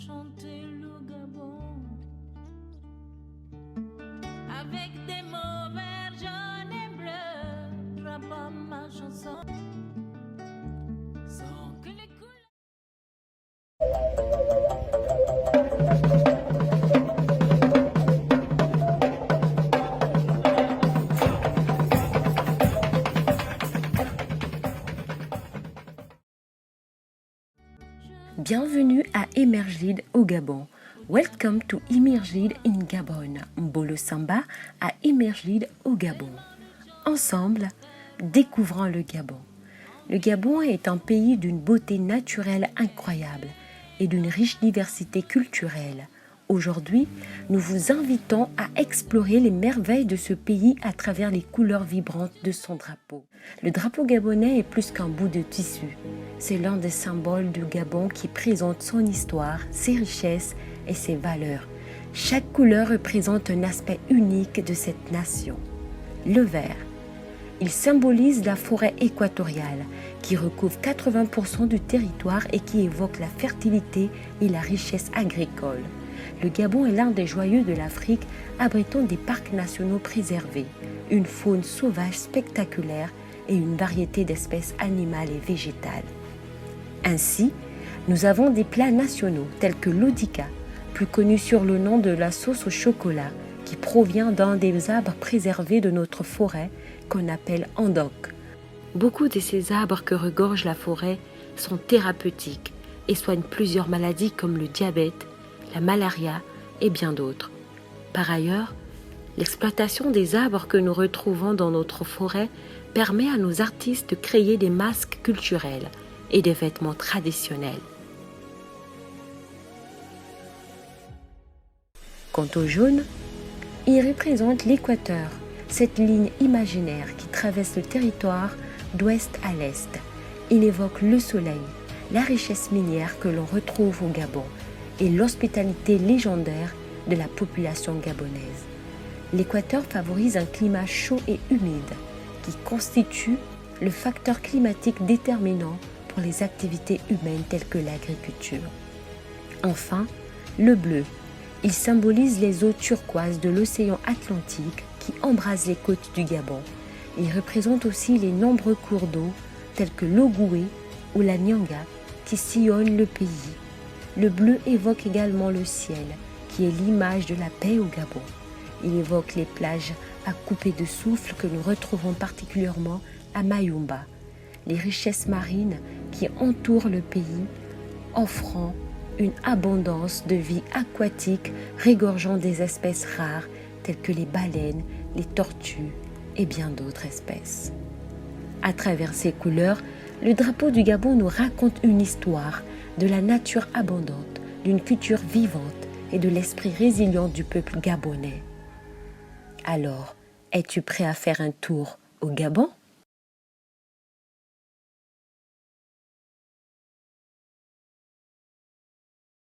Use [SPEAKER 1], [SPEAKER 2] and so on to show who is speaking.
[SPEAKER 1] chanter le Gabon avec des mots verts, jaunes et bleus. Je rappe ma chanson sans que les couleurs.
[SPEAKER 2] Bienvenue à Emergide au Gabon. Welcome to Emergide in Gabon. Mbolo Samba à Emergide au Gabon. Ensemble, découvrons le Gabon. Le Gabon est un pays d'une beauté naturelle incroyable et d'une riche diversité culturelle. Aujourd'hui, nous vous invitons à explorer les merveilles de ce pays à travers les couleurs vibrantes de son drapeau. Le drapeau gabonais est plus qu'un bout de tissu. C'est l'un des symboles du Gabon qui présente son histoire, ses richesses et ses valeurs. Chaque couleur représente un aspect unique de cette nation. Le vert. Il symbolise la forêt équatoriale qui recouvre 80% du territoire et qui évoque la fertilité et la richesse agricole. Le Gabon est l'un des joyaux de l'Afrique, abritant des parcs nationaux préservés, une faune sauvage spectaculaire et une variété d'espèces animales et végétales. Ainsi, nous avons des plats nationaux tels que l'odika, plus connu sur le nom de la sauce au chocolat, qui provient d'un des arbres préservés de notre forêt qu'on appelle andok. Beaucoup de ces arbres que regorge la forêt sont thérapeutiques et soignent plusieurs maladies comme le diabète, la malaria et bien d'autres. Par ailleurs, l'exploitation des arbres que nous retrouvons dans notre forêt permet à nos artistes de créer des masques culturels et des vêtements traditionnels. Quant au jaune, il représente l'équateur, cette ligne imaginaire qui traverse le territoire d'ouest à l'est. Il évoque le soleil, la richesse minière que l'on retrouve au Gabon et l'hospitalité légendaire de la population gabonaise. L'Équateur favorise un climat chaud et humide qui constitue le facteur climatique déterminant pour les activités humaines telles que l'agriculture. Enfin, le bleu. Il symbolise les eaux turquoises de l'océan Atlantique qui embrasent les côtes du Gabon. Il représente aussi les nombreux cours d'eau tels que l'Ogoué ou la Nyanga qui sillonnent le pays. Le bleu évoque également le ciel, qui est l'image de la paix au Gabon. Il évoque les plages à couper de souffle que nous retrouvons particulièrement à Mayumba, les richesses marines qui entourent le pays, offrant une abondance de vie aquatique regorgeant des espèces rares telles que les baleines, les tortues et bien d'autres espèces. À travers ces couleurs, le drapeau du Gabon nous raconte une histoire de la nature abondante, d'une culture vivante et de l'esprit résilient du peuple gabonais. Alors, es-tu prêt à faire un tour au Gabon ?